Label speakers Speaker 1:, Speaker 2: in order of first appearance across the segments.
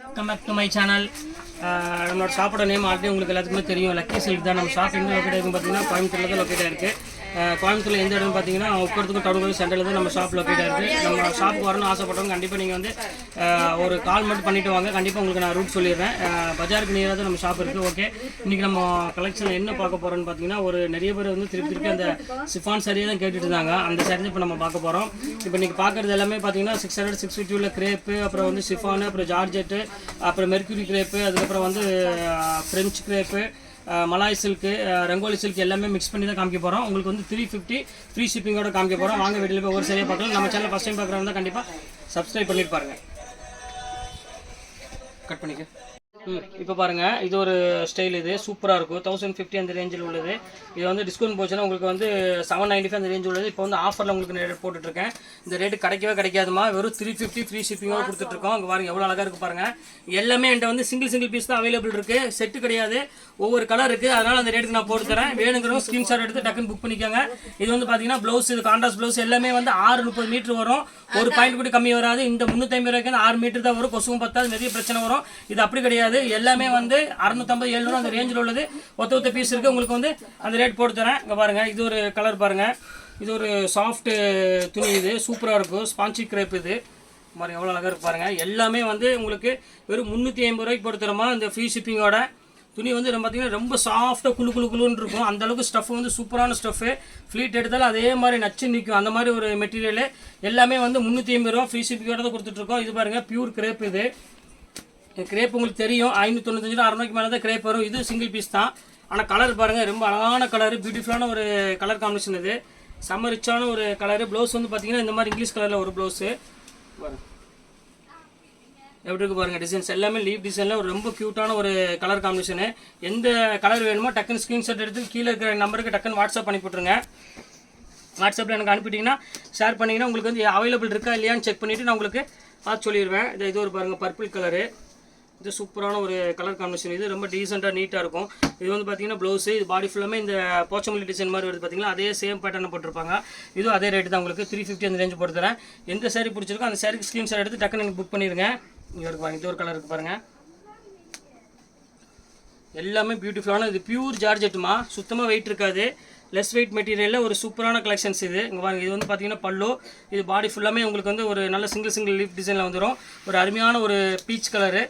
Speaker 1: Welcome back to my channel. நம்மளோட ஷாப்போட name already உங்களுக்கு எல்லாத்துக்குமே தெரியும், லக்கி சில்க் தான். நம்ம ஷாப் எங்கே லொக்கேட் ஆகிருக்குன்னு பார்த்தீங்கன்னா கோயம்புத்தூரில் தான் லொக்கேட் ஆயிருக்கு. கோயம்புத்தூரில் எந்த இடம்னு பார்த்தீங்கன்னா உட்கறதுக்கும் டவுனுக்கு சென்டரில் தான் நம்ம ஷாப் லொக்கேட் ஆயிருக்கு. நம்ம ஷாப்புக்கு வரணும்னு ஆசைப்பட்டவங்க கண்டிப்பாக நீங்கள் வந்து ஒரு கால் மட்டும் பண்ணிவிட்டு வாங்க. கண்டிப்பாக உங்களுக்கு நான் ரூட் சொல்லிடுறேன். பஜாருக்கு நியராக தான் நம்ம ஷாப் இருக்குது. ஓகே, இன்றைக்கி நம்ம கலெக்ஷனில் என்ன பார்க்க போகிறோன்னு பார்த்தீங்கன்னா, ஒரு நிறைய பேர் வந்து திருப்பி அந்த சிஃபான் சாரியை தான் கேட்டுட்டு இருந்தாங்க. அந்த சாரி தான் இப்போ நம்ம பார்க்க போகிறோம். இப்போ இன்றைக்கி பார்க்குறது எல்லாமே பார்த்தீங்கன்னா 600 650 உள்ள கிரேப்பு, அப்புறம் வந்து சிஃபானு, அப்புறம் ஜார்ஜெட்டு, அப்புறம் மெர்க்யூரி கிரேப்பு, அதுக்கப்புறம் வந்து ஃப்ரெஞ்ச் கிரேப்பு, மலாய் சில்க்கு, ரங்கோலி சில்க் எல்லாமே மிக்ஸ் பண்ணி தான் காமிக்க போகிறோம். உங்களுக்கு வந்து 350 ஃப்ரீ ஷிப்பிங்கோட காமிக்க போகிறோம். வாங்க வீட்டில் போய் ஒரு சரியாக பார்க்கலாம். நம்ம சேனல் ஃபஸ்ட் டைம் பார்க்குறவங்க தான் கண்டிப்பாக சப்ஸ்கிரைப் பண்ணிட்டு பாருங்கள். கட் பண்ணிக்க. இப்போ பாருங்கள், இது ஒரு ஸ்டைல், இது சூப்பராக இருக்கும். 1050 அந்த ரேஞ்சில் உள்ளது. இது வந்து டிஸ்கவுண்ட் போச்சுன்னா உங்களுக்கு வந்து 795 அந்த ரேஞ்ச் உள்ளது. இப்போ வந்து ஆஃபரில் உங்களுக்கு ரேட் போட்டுட்ருக்கேன். இந்த ரேட்டு கிடைக்கவே கிடைக்காதுமா. வெறும் 350 ஃப்ரீ ஷிப்பிங்கோடு கொடுத்துட்ருக்கோம். அங்கே பாருங்கள் எவ்வளோ அழகாக இருக்குது பாருங்கள். எல்லாமே என்கிட்ட வந்து சிங்கிள் பீஸ் தான் அவைலபிள் இருக்குது. செட்டு கிடையாது, ஒவ்வொரு கலர் இருக்குது. அதனால் அந்த ரேட்டுக்கு நான் போட்டு தரேன். வேணுங்கிறவங்க ஸ்க்ரீன்ஷாட் எடுத்து டக்குன்னு புக் பண்ணிக்கோங்க. இது வந்து பார்த்தீங்கன்னா ப்ளவுஸ், இது கான்ட்ராஸ்ட் ப்ளவுஸ் எல்லாமே வந்து 630 மீட்டர் வரும். ஒரு பாயிண்ட் கூட கம்மி வராது. இந்த 350 ரூபாய்க்கு 6 மீட்டர் தான் வரும். கொசுவும் பத்தாது, நிறைய பிரச்சனை வரும். இது அப்படி கிடையாது. எல்லாமே வந்து 650 700 அந்த ரேஞ்சில் உள்ளது. ஒத்த பீஸ் இருக்குது. உங்களுக்கு வந்து அந்த ரேட் போட்டு தரேன். இங்கே பாருங்கள், இது ஒரு கலர் பாருங்கள். இது ஒரு சாஃப்ட் துணி, இது சூப்பராக இருக்கும். ஸ்பாஞ்சி கிரேப், இது பாருங்கள் எவ்வளோ அழகாக இருக்கு பாருங்கள். எல்லாமே வந்து உங்களுக்கு வெறும் 350 ரூபாய்க்கு போட்டு தரமா. இந்த ஃப்ரீ ஷிப்பிங்கோட துணி வந்து பார்த்தீங்கன்னா ரொம்ப சாஃப்டாக குழுன்னு இருக்கும். அந்த அளவுக்கு ஸ்டஃப் வந்து சூப்பரான ஸ்டஃப்பு. ஃப்ளீட் எடுத்தாலும் அதே மாதிரி நச்சு நிற்கும். அந்த மாதிரி ஒரு மெட்டீரியல். எல்லாமே வந்து 350 ரூபா ஃப்ரீ ஷிப்பிங்கோட தான் கொடுத்துட்ருக்கோம். இது பாருங்கள் பியூர் கிரேப். இது கிரேப் உங்களுக்கு தெரியும், 595 600 மேலே தான் கிரேப் வரும். இது சிங்கிள் பீஸ் தான். ஆனால் கலர் பாருங்கள், ரொம்ப அழகான கலர், பியூட்டிஃபுல்லான ஒரு கலர் காம்பினேஷன். இது செம்ம ரிச்சான ஒரு கலரு. ப்ளவுஸ் வந்து பார்த்தீங்கன்னா இந்த மாதிரி இங்கிலீஷ் கலரில் ஒரு ப்ளவுஸு எப்படி இருக்குது பாருங்கள். டிசைன்ஸ் எல்லாமே லீவ் டிசைனில் ஒரு ரொம்ப க்யூட்டான ஒரு கலர் காம்பினேஷனு. எந்த கலர் வேணுமோ டக்குன்னு ஸ்க்ரீன்ஷாட் எடுத்து கீழே இருக்கிற நம்பருக்கு டக்குன்னு வாட்ஸ்அப் பண்ணி போட்டுருங்க. வாட்ஸ்அப்பில் எனக்கு அனுப்பிட்டிங்கன்னா ஷேர் பண்ணிங்கன்னா உங்களுக்கு வந்து அவைலபிள் இருக்கா இல்லையான்னு செக் பண்ணிவிட்டு நான் உங்களுக்கு பார்த்து சொல்லிடுவேன். இது ஒரு பாருங்கள் பர்பிள் கலரு. இது சூப்பரான ஒரு கலர் காம்பினேஷன். இது ரொம்ப டீசெண்டாக நீட்டாக இருக்கும். இது வந்து பார்த்தீங்கன்னா ப்ளவுஸு, இது பாடி ஃபுல்லாமே இந்த போச்சமல்லி டிசைன் மாதிரி வருது பார்த்தீங்களா. அதே சேம் பேட்டர்னை போட்டிருப்பாங்க. இதுவும் அதே ரேட்டு தான். உங்களுக்கு 350 அந்த ரேஞ்சு போட்டு தரேன். எந்த சாரி பிடிச்சிருக்கோ அந்த சாரிக்கு ஸ்க்ரீன்ஷாட் எடுத்து டக்குன்னு எனக்கு புக் பண்ணிடுங்க. இங்கே இருக்கு, இது ஒரு கலர் இருக்குது பாருங்கள். எல்லாமே பியூட்டிஃபுல்லான, இது பியூர் ஜார்ஜெட்டுமா. சுத்தமாக வெயிட் இருக்காது, லெஸ் வெயிட் மெட்டீரியலில் ஒரு சூப்பரான கலெக்ஷன்ஸ் இது. இங்கே பாருங்கள், இது வந்து பார்த்தீங்கன்னா பல்லு. இது பாடி ஃபுல்லாமே உங்களுக்கு வந்து ஒரு நல்ல சிங்கிள் லீஃப் டிசைனில் வந்துடும். ஒரு அருமையான ஒரு பீச் கலரு.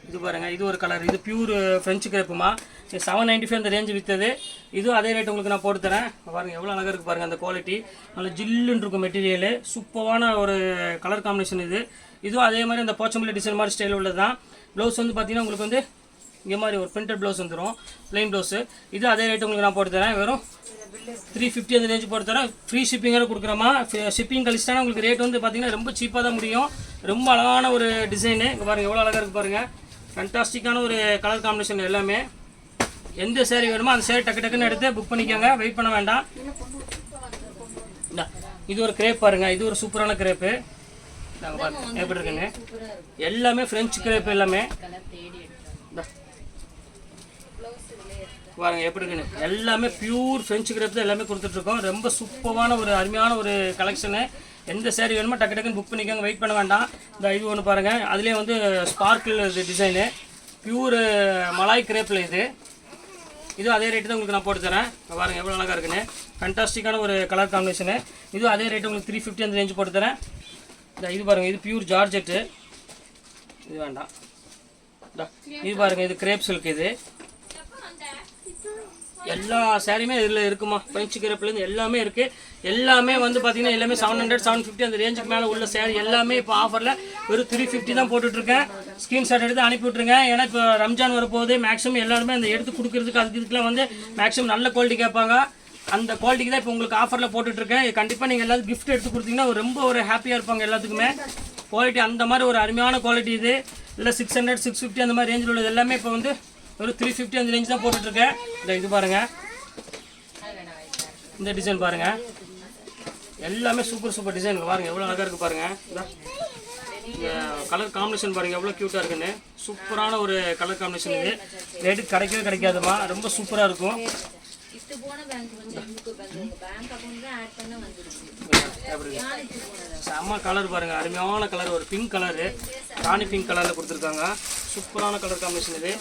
Speaker 1: இது பாருங்கள், இது ஒரு கலர். இது பியூர் ஃப்ரெஞ்சு கிரேப்புமா. 795 அந்த ரேஞ்சு விற்றது. இதுவும் அதே ரேட் உங்களுக்கு நான் போட்டு தரேன். பாருங்கள் எவ்வளோ அழகாக இருக்குது பாருங்கள். அந்த குவாலிட்டி நல்ல ஜில்லுன்னு இருக்கும் மெட்டீரியலு. சூப்பரான ஒரு கலர் காம்பினேஷன் இது. இதுவும் அதே மாதிரி அந்த போச்சம்பள்ளி டிசைன் மாதிரி ஸ்டைல் உள்ளது தான். ப்ளவுஸ் வந்து பார்த்தீங்கன்னா உங்களுக்கு வந்து இங்கே மாதிரி ஒரு பிரிண்டட் ப்ளவுஸ் வந்துடும், ப்ளைன் ப்ளவுஸு. இது அதே ரேட்டு உங்களுக்கு நான் போட்டு தரேன். வெறும் 350 அந்த ரேஞ்சு போட்டு தரேன். ஃப்ரீ ஷிப்பிங்கோட கொடுக்குறோமா. ஷிப்பிங் கழிச்சிட்டானா உங்களுக்கு ரேட் வந்து பார்த்தீங்கன்னா ரொம்ப சீப்பாக தான் முடியும். ரொம்ப அழகான ஒரு டிசைனு. இங்கே பாருங்கள் எவ்வளோ அழகாக இருக்குது பாருங்கள். ஃபேண்டாஸ்டிக்கான ஒரு கலர் காம்பினேஷன். எல்லாமே எந்த சேரீ வேணுமோ அந்த சேரீ டக்குன்னு எடுத்து புக் பண்ணிக்கோங்க. வெயிட் பண்ண வேண்டாம். இது ஒரு கிரேப் பாருங்கள். இது ஒரு சூப்பரான கிரேப்பு. நாங்கள் பாருங்கள் எப்படி இருக்குங்க. எல்லாமே ஃப்ரெஞ்சு கிரேப். எல்லாமே பாருங்கள் எப்படி இருக்குன்னு. எல்லாமே பியூர் ஃப்ரெஞ்சு கிரேப் தான் எல்லாமே கொடுத்துட்ருக்கோம். ரொம்ப சூப்பரான ஒரு அருமையான ஒரு கலெக்ஷனு. எந்த சேரீ வேணுமோ டக்குன்னு புக் பண்ணிக்கோங்க. வெயிட் பண்ண வேண்டாம். இந்த இது ஒன்று பாருங்கள், அதுலேயே வந்து ஸ்பார்க்கிள் இது டிசைனு. பியூர் மலாய் கிரேப்பில் இது. இதுவும் அதே ரேட்டு தான் உங்களுக்கு நான் போட்டு தரேன். பாருங்கள் எவ்வளோ அழகாக இருக்குன்னு. ஃபேண்டாஸ்டிக்கான ஒரு கலர் காம்பினேஷனு. இதுவும் அதே ரேட்டு உங்களுக்கு 350 அந்த ரேஞ்சு போட்டு தரேன். இது பாருங்கள், இது பியூர் ஜார்ஜெட்டு. இது வேண்டாம். இது பாருங்கள், இது கிரேப் சில்க். இது எல்லா சாரியுமே இதில் இருக்குமா. ஃப்ரெஞ்சு கிரேப்லேருந்து எல்லாமே இருக்குது. எல்லாமே வந்து பார்த்தீங்கன்னா எல்லாமே 700 750 அந்த ரேஞ்சுக்கு மேலே உள்ள சாரி எல்லாமே இப்போ ஆஃபரில் வெறும் 350 தான் போட்டுட்ருக்கேன். ஸ்க்ரீன்ஷாட் எடுத்து அனுப்பி விட்ருங்க. ஏன்னா இப்போ ரம்ஜான் வரப்போகுது. மேக்ஸிமம் எல்லாருமே அந்த எடுத்து கொடுக்குறதுக்கு இதுக்கெலாம் வந்து மேக்ஸிமம் நல்ல குவாலிட்டி கேட்பாங்க. அந்த குவாலிட்டிக்கு தான் இப்போ உங்களுக்கு ஆஃபரில் போட்டுட்ருக்கேன். கண்டிப்பாக நீங்கள் எல்லாரும் கிஃப்ட் எடுத்து கொடுத்தீங்கன்னா ரொம்ப ஒரு ஹாப்பியாக இருப்பாங்க எல்லாத்துக்குமே. குவாலிட்டி அந்த மாதிரி ஒரு அருமையான குவாலிட்டி. இது இல்லை 600 650 அந்த மாதிரி ரேஞ்சில் உள்ளது எல்லாமே இப்போ வந்து ஒரு 350 அந்த ரேஞ்ச் தான் போட்டுட்ருக்கேன். இது பாருங்கள், இந்த டிசைன் பாருங்கள். எல்லாமே சூப்பர் டிசைன் பாருங்கள். எவ்வளோ அழகாக இருக்குது பாருங்கள். கலர் காம்பினேஷன் பாருங்கள் எவ்வளோ க்யூட்டாக இருக்குன்னு. சூப்பரான ஒரு கலர் காம்பினேஷன். இது ரேட்டு கிடைக்கவே கிடைக்காதுமா. ரொம்ப சூப்பராக இருக்கும். எப்படி செம்ம கலர் பாருங்கள், அருமையான கலர், ஒரு பிங்க் கலரு, ராணி பிங்க் கலரில் கொடுத்துருக்காங்க. சூப்பரான கலர் காம்பினேஷன் இது.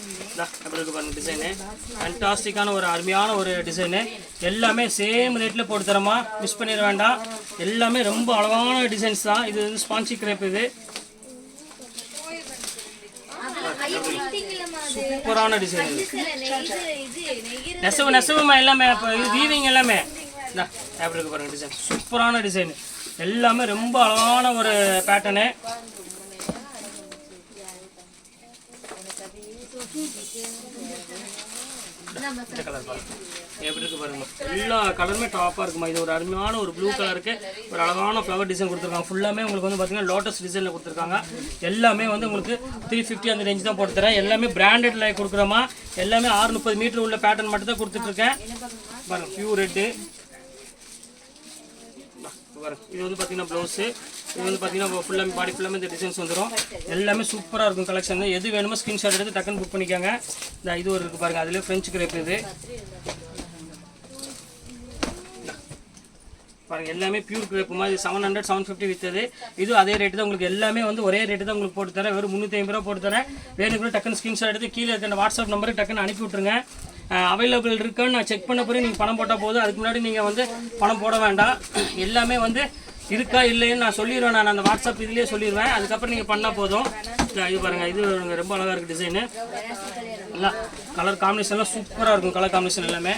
Speaker 1: எப்படி இருக்கு பாருங்கள் டிசைனு, ஃபேண்டாஸ்டிக்கான ஒரு அருமையான ஒரு டிசைனு. எல்லாமே சேம் ரேட்டில் போட்டு தரமா, மிஸ் பண்ணிட வேண்டாம். எல்லாமே ரொம்ப அழகான டிசைன்ஸ் தான். இது வந்து ஸ்பான்சி கிரேப். இது சூப்பரான டிசைன், நெசவுமா எல்லாமே. இப்போ இது வீவிங் எல்லாமே எப்படி இருக்கு பாருங்க டிசைன், சூப்பரான டிசைன். எல்லாமே ரொம்ப அழகான ஒரு பேட்டர்னு. இந்த கலர் பாருங்க எப்படி இருக்கு பாருங்க, எல்லா கலருமே டாப்பாக இருக்குமா. இது ஒரு அருமையான ஒரு ப்ளூ கலருக்கு ஒரு அழகான ஃப்ளவர் டிசைன் கொடுத்துருக்காங்க. ஃபுல்லாமே உங்களுக்கு வந்து பார்த்தீங்கன்னா லோட்டஸ் டிசைனில் கொடுத்துருக்காங்க. எல்லாமே வந்து உங்களுக்கு 350 அந்த ரேஞ்ச் தான் போட்டு தரேன். எல்லாமே பிராண்டட்ல கொடுக்குறோமா. எல்லாமே 630 மீட்டர் உள்ள பேட்டர்ன் மட்டும் தான் கொடுத்துட்ருக்கேன் பாருங்க. பியூர் ரெட்டு பாருங்க. இது வந்து பார்த்தீங்கன்னா ப்ளவுஸு. இது வந்து பார்த்தீங்கன்னா ஃபுல்லாமே பாடி ஃபுல்லாமே இந்த டிசைன்ஸ் வந்துடும். எல்லாமே சூப்பராக இருக்கும் கலெக்ஷன். எது வேணுமோ ஸ்க்ரீன்ஷாட் எடுத்து டக்குன்னு புக் பண்ணிக்கோங்க. இந்த இது ஒரு இருக்குது பாருங்கள், அதிலே ஃப்ரெஞ்சு கிரேப். இது பாருங்கள் எல்லாமே பியூர் கிரேப் மாதிரி. 700 750 விற்றது. இது அதே ரேட்டு தான் உங்களுக்கு. எல்லாமே வந்து ஒரே ரேட்டு தான் உங்களுக்கு போட்டு தரேன். வெறும் 350 ரூபா போட்டு தரேன். வேணுங்கிற டக்குன்னு ஸ்க்ரீன்ஷாட் எடுத்து கீழே இருக்க வாட்ஸ்அப் நம்பருக்கு டக்குன்னு அனுப்பி விட்ருங்க. அவைலபிள் இருக்கான்னு நான் செக் பண்ண பிறகு நீங்கள் பணம் போட்டால் போதும். அதுக்கு முன்னாடி நீங்கள் வந்து பணம் போட வேண்டாம். எல்லாமே வந்து இருக்கா இல்லைன்னு நான் சொல்லிடுவேன். நான் அந்த வாட்ஸ்அப் இதுலேயே சொல்லிடுவேன். அதுக்கப்புறம் நீங்கள் பண்ணால் போதும். இது பாருங்கள், இது ரொம்ப அழகாக இருக்குது டிசைனு. எல்லாம் கலர் காம்பினேஷன்லாம் சூப்பராக இருக்கும். கலர் காம்பினேஷன் எல்லாமே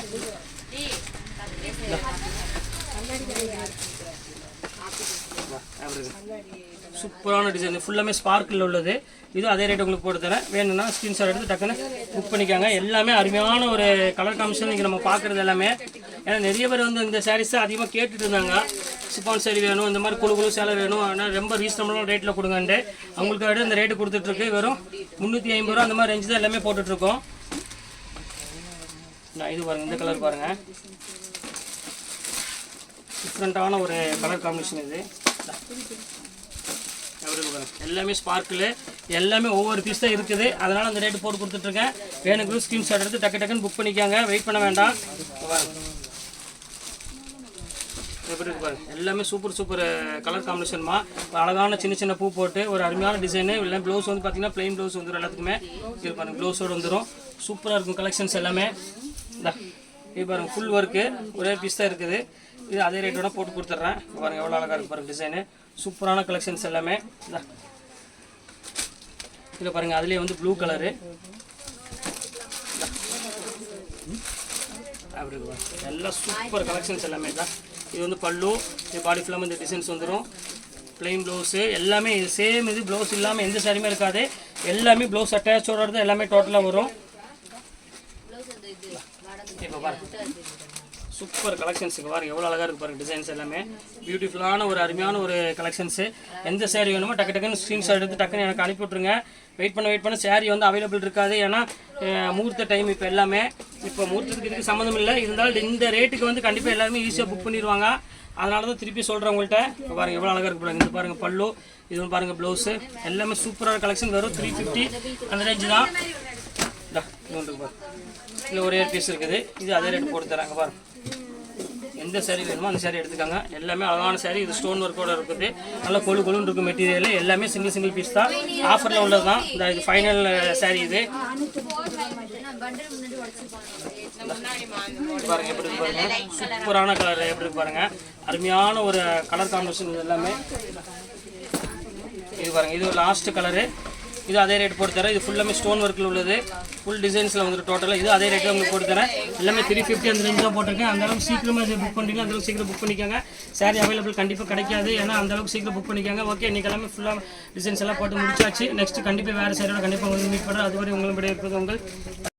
Speaker 1: சூப்பரான டிசைன். ஃபுல்லாமே ஸ்பார்க்கில் உள்ளது. இது அதே ரேட் உங்களுக்கு போட்டு தரேன். வேணும்னா ஸ்க்ரீன்ஷாட் எடுத்து டக்குன்னு புக் பண்ணிக்காங்க. எல்லாமே அருமையான ஒரு கலர் காம்பினேஷன் இங்கே நம்ம பார்க்குறது எல்லாமே. ஏன்னா நிறைய பேர் வந்து இந்த சாரீஸ் அதிகமாக கேட்டுட்டு இருந்தாங்க. சிப்பான் சாரி வேணும், இந்த மாதிரி குழு சேலை வேணும், ஆனால் ரொம்ப ரீசனபிளான ரேட்டில் கொடுங்கன்ட்டு அவங்களுக்கு இந்த ரேட்டு கொடுத்துட்ருக்கு. வெறும் 350 ரூபா அந்த மாதிரி ரேஞ்சு தான் எல்லாமே போட்டுட்ருக்கோம். இது பாருங்கள், இந்த கலர் பாருங்கள், டிஃப்ரெண்ட்டான ஒரு கலர் காம்பினேஷன். இது எல்லாமே ஸ்பார்க்கில், எல்லாமே ஒவ்வொரு பீஸ் தான் இருக்குது. அதனால் அந்த ரேட்டு போட்டு கொடுத்துட்ருக்கேன். வேணுக்கு ஸ்க்ரீன்ஷாட் எடுத்து டக்குன்னு புக் பண்ணிக்காங்க. வெயிட் பண்ண வேண்டாம். எப்படி இருக்கு பாருங்க, எல்லாமே சூப்பர் கலர் காம்பினேஷன்மா. அழகான சின்ன பூ போட்டு ஒரு அருமையான டிசைனு. இல்லை ப்ளவுஸ் வந்து பார்த்தீங்கன்னா ப்ளைன் ப்ளவுஸ் வந்துடும் எல்லாத்துக்குமே. இது பாருங்கள், ப்ளவுஸோடு வந்துடும். சூப்பராக இருக்கும் கலெக்ஷன்ஸ் எல்லாமே. இது பாருங்கள், ஃபுல் ஒர்க்கு ஒரே பீஸ் தான் இருக்குது. இது அதே ரேட்டோட போட்டு கொடுத்துட்றேன். பாருங்கள் எவ்வளோ அழகாக இருக்குது பாருங்கள் டிசைனு. சூப்பரான கலெக்ஷன்ஸ் எல்லாமே. இதில் பாருங்கள், அதுலேயே வந்து ப்ளூ கலரு அப்படி இருக்கு பாருங்கள். எல்லாம் சூப்பர் கலெக்ஷன்ஸ் எல்லாமே தான். இது வந்து பல்லு, இது பாடி ஃபுல்லாமல் இந்த டிசைன்ஸ் வந்துடும். ப்ளைன் ப்ளவுஸு எல்லாமே இது சேம். இது ப்ளவுஸ் இல்லாமல் எந்த சாரியுமே இருக்காது. எல்லாமே ப்ளவுஸ் அட்டாச்சோட தான் எல்லாமே டோட்டலாக வரும். இப்போ பாருங்கள் சூப்பர் கலெக்ஷன்ஸுக்கு பாருங்கள் எவ்வளோ அழகாக இருக்குது பாருங்கள் டிசைன்ஸ் எல்லாமே. பியூட்டிஃபுல்லான ஒரு அருமையான ஒரு கலெக்ஷன்ஸு. எந்த சேரீ வேணுமோ டக்குன்னு ஸ்க்ரீன்ஷாட் எடுத்து டக்குன்னு எனக்கு அனுப்பி விட்ருங்க. வெயிட் பண்ண சேரீ வந்து அவைலபிள் இருக்காது. ஏன்னா முகூர்த்த டைம் இப்போ எல்லாமே. இப்போ முகூர்த்தத்துக்கு இதுக்கு சம்மந்தம் இல்லை. இருந்தாலும் இந்த ரேட்டுக்கு வந்து கண்டிப்பாக எல்லாருமே ஈஸியாக புக் பண்ணிடுவாங்க. அதனால தான் திருப்பி சொல்கிறேன் உங்கள்கிட்ட. இப்போ பாருங்கள் எவ்வளோ அழகாக இருக்குது பாருங்கள். இது பாருங்கள் பல்லு, இது வந்து பாருங்கள் ப்ளவுஸு. எல்லாமே சூப்பரான கலெக்ஷன். வெறும் 350 அந்த ரேஞ்சு தான். இன்னொன்று பாருங்கள், இதில் ஒரே பீஸ் இருக்குது. இது அதே ரேட்டு போட்டு தராங்க பாருங்கள். எந்த சாரீ வேணுமோ அந்த சாரீ எடுத்துக்காங்க. எல்லாமே அழகான சாரீ. இது ஸ்டோன் ஒர்க்கோட இருக்குது. நல்லா கொழுன்னு இருக்கும் மெட்டீரியல். எல்லாமே சிங்கிள் பீஸ் தான். ஆஃபரில் உள்ளது தான். இது ஃபைனல் சாரீ. இது பாருங்க எப்படி இருக்கு பாருங்க, சூப்பரான கலர் எப்படி இருக்கு பாருங்க. அருமையான ஒரு கலர் காம்பினேஷன். இது எல்லாமே இது பாருங்க, இது ஒரு லாஸ்ட் கலரு. இது அதே ரேட் போட்டு தரேன். இது ஃபுல்லாமே ஸ்டோன் ஒர்க்கில் உள்ளது. ஃபுல் டிசைன்ஸில் வந்துட்டு டோட்டலாக இது அதே ரேட்டில் உங்களுக்கு போட்டு தரேன். எல்லாமே 350 அந்த ரேஞ்ச் தான் போட்டிருக்கேன். அந்தளவுக்கு சீக்கிரமாக புக் பண்ணிங்க, அந்தளவுக்கு சீக்கிரம் புக் பண்ணிக்கோங்க. சாரி அவைலபிள் கண்டிப்பாக கிடைக்காது. ஏன்னா அந்தளவுக்கு சீக்கிரம் புக் பண்ணிக்கோங்க. ஓகே, இன்றைக்கி எல்லாமே ஃபுல்லாக டிசைன்ஸ் எல்லாம் போட்டு முடிச்சாச்சு. நெக்ஸ்ட் கண்டிப்பாக வேறு சாரியோட கண்டிப்பாக வந்து மீட் பண்ணுறேன். அதுவரை உங்களுடைய இருப்பது உங்கள்